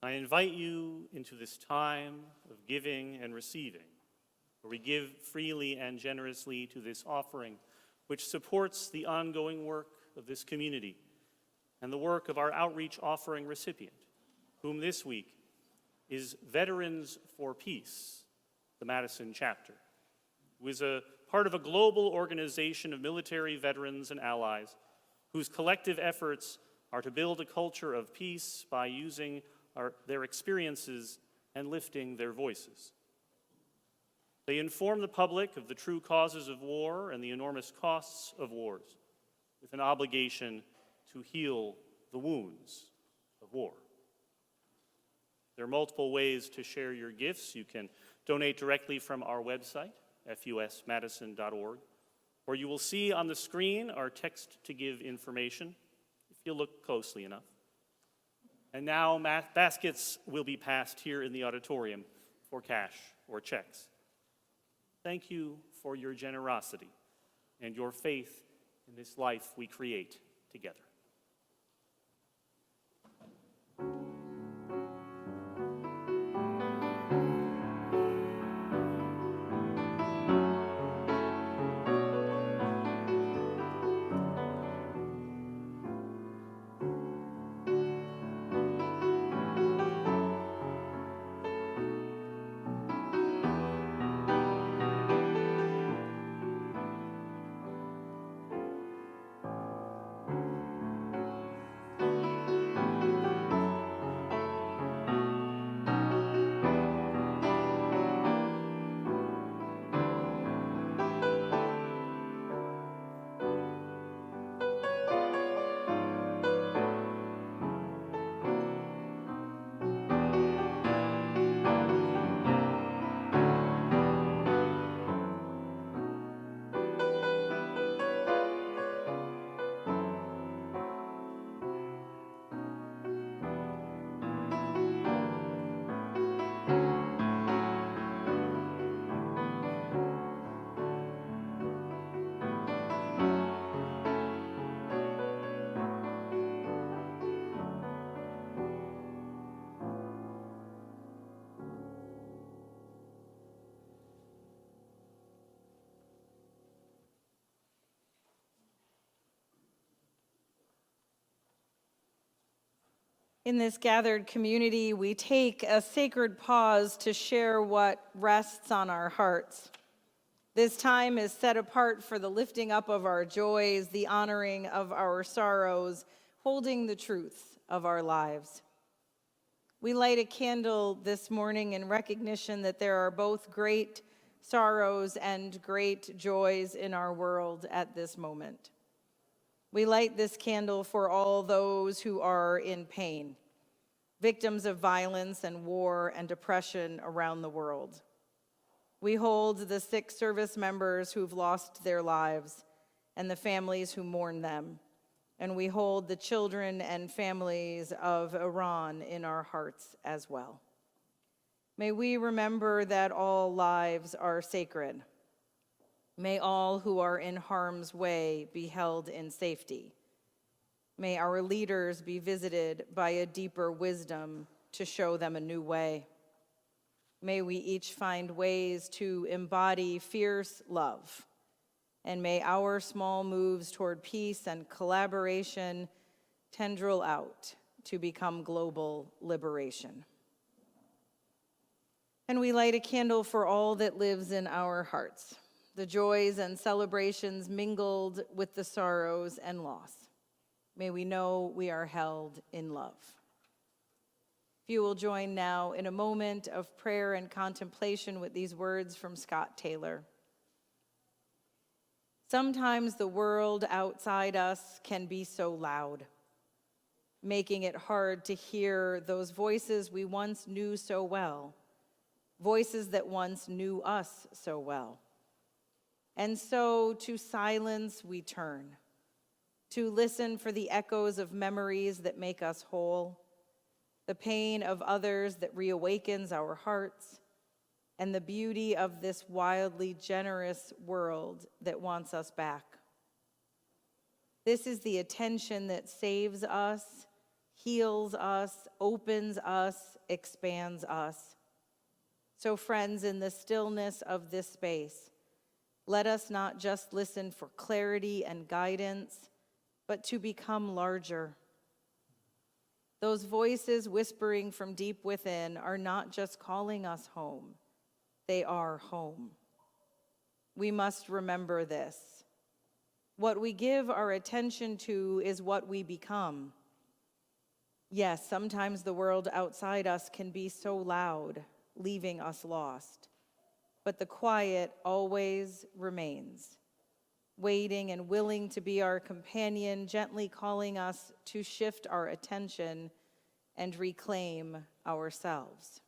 I invite you into this time of giving and receiving, where we give freely and generously to this offering, which supports the ongoing work of this community and the work of our outreach offering recipient, whom this week is Veterans for Peace, the Madison chapter, who is a part of a global organization of military veterans and allies whose collective efforts are to build a culture of peace by using their experiences and lifting their voices. They inform the public of the true causes of war and the enormous costs of wars, with an obligation to heal the wounds of war. There are multiple ways to share your gifts. You can donate directly from our website, fusmadison.org, or you will see on the screen our text to give information, if you look closely enough. And now baskets will be passed here in the auditorium for cash or checks. Thank you for your generosity and your faith in this life we create together. In this gathered community, we take a sacred pause to share what rests on our hearts. This time is set apart for the lifting up of our joys, the honoring of our sorrows, holding the truth of our lives. We light a candle this morning in recognition that there are both great sorrows and great joys in our world at this moment. We light this candle for all those who are in pain, victims of violence and war and oppression around the world. We hold the sick service members who've lost their lives and the families who mourn them. And we hold the children and families of Iran in our hearts as well. May we remember that all lives are sacred. May all who are in harm's way be held in safety. May our leaders be visited by a deeper wisdom to show them a new way. May we each find ways to embody fierce love. And may our small moves toward peace and collaboration tendril out to become global liberation. And we light a candle for all that lives in our hearts, the joys and celebrations mingled with the sorrows and loss. May we know we are held in love. If you will join now in a moment of prayer and contemplation with these words from Scott Taylor. Sometimes the world outside us can be so loud, making it hard to hear those voices we once knew so well, voices that once knew us so well. And so to silence we turn, to listen for the echoes of memories that make us whole, the pain of others that reawakens our hearts, and the beauty of this wildly generous world that wants us back. This is the attention that saves us, heals us, opens us, expands us. So friends, in the stillness of this space, let us not just listen for clarity and guidance, but to become larger. Those voices whispering from deep within are not just calling us home, they are home. We must remember this. What we give our attention to is what we become. Yes, sometimes the world outside us can be so loud, leaving us lost. But the quiet always remains, waiting and willing to be our companion, gently calling us to shift our attention and reclaim ourselves.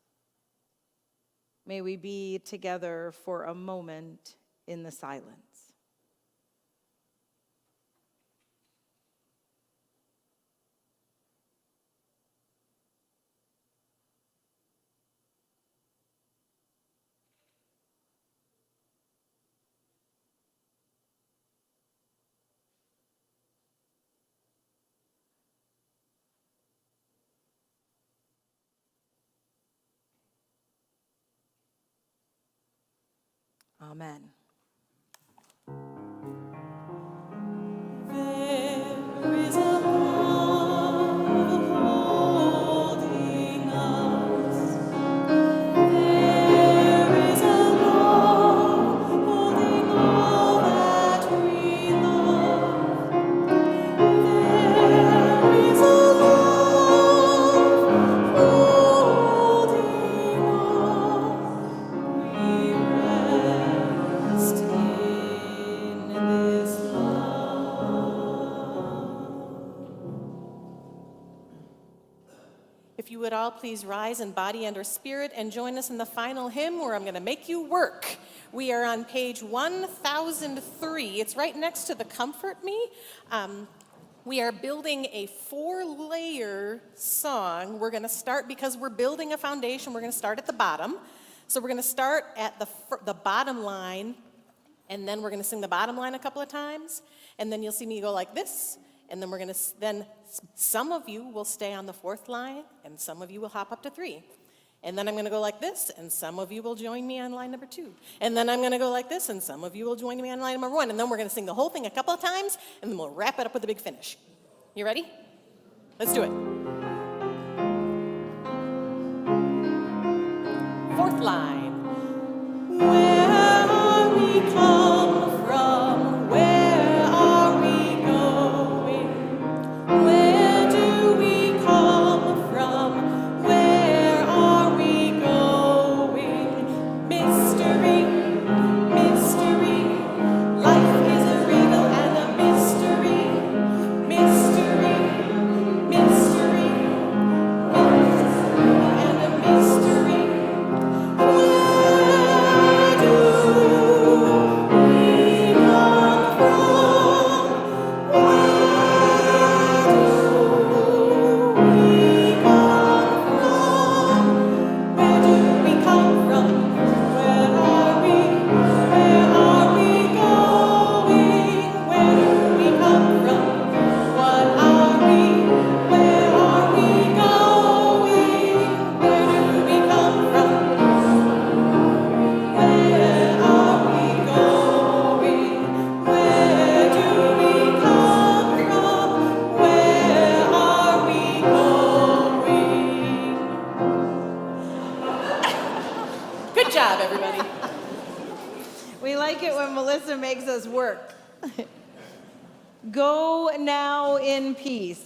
May we be together for a moment in the silence. Amen. There is a love holding us. There is a love holding all that we love. There is a love holding us. We rest in this If you would all please rise in body and or spirit and join us in the final hymn where I'm going to make you work. We are on page 1003. It's right next to the Comfort Me. We are building a 4-layer song. We're going to start, because we're building a foundation, we're going to start at the bottom. So we're going to start at the bottom line, and then we're going to sing the bottom line a couple of times, and then you'll see me go like this. And then then some of you will stay on the 4th line, and some of you will hop up to 3. And then I'm going to go like this, and some of you will join me on line number 2. And then I'm going to go like this, and some of you will join me on line number 1. And then we're going to sing the whole thing a couple of times, and then we'll wrap it up with a big finish. You ready? Let's do it. first line. Where are we come from? Where are we going? Where do we come from? Where are we going? Mystery, mystery. Life is a riddle and a mystery. Mystery, mystery, mystery and a mystery. Where do we come from? Where do we come from? Where do we come from? Where are we? Where are we going? Where do we come from? What are we? Where are we going? Where do we come from? Where are we going? Where do we come from? Where are we going? Good job, everybody. We like it when Melissa makes us work. Go now in peace.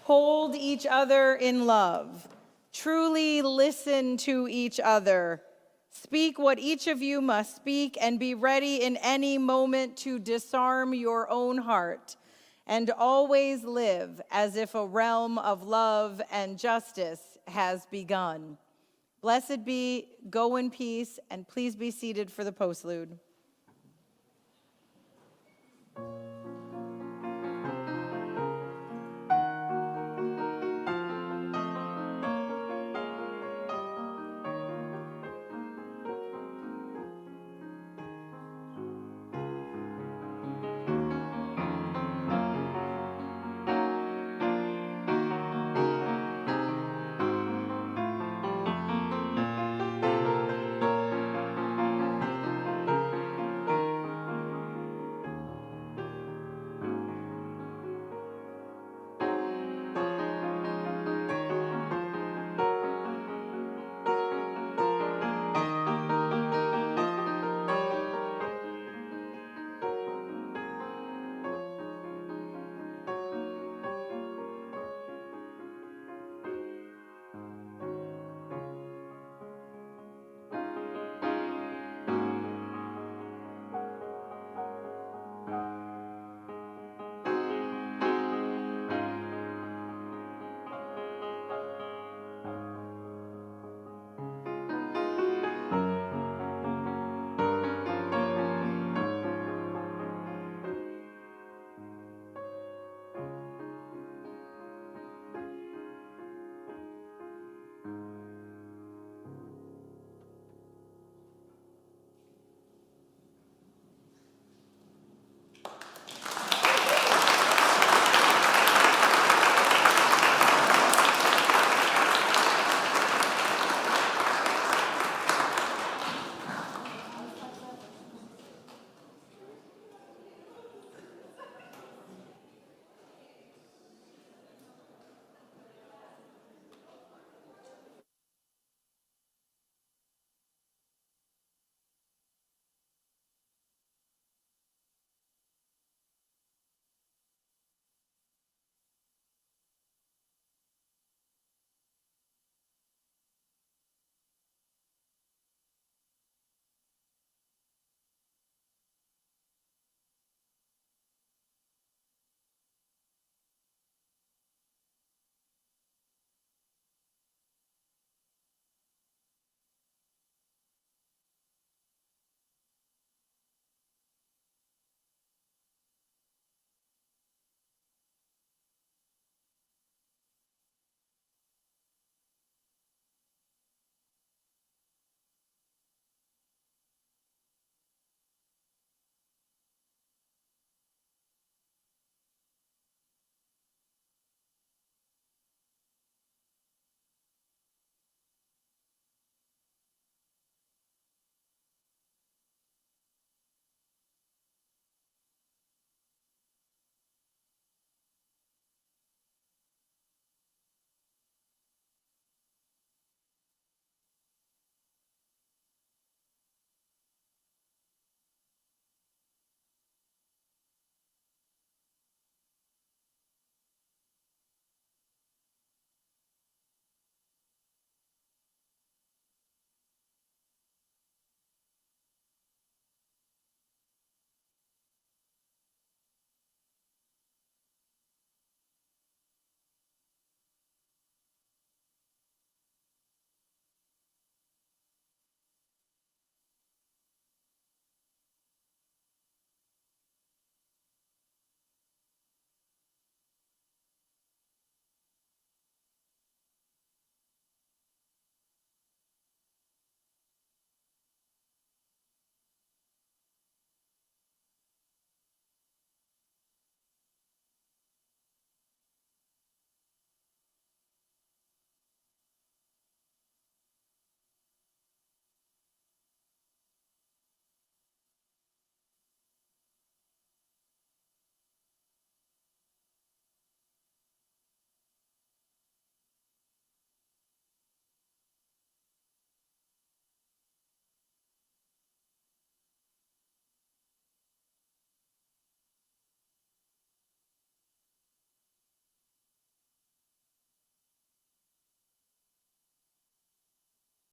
Hold each other in love. Truly listen to each other. Speak what each of you must speak and be ready in any moment to disarm your own heart. And always live as if a realm of love and justice has begun. Blessed be, go in peace, and please be seated for the postlude.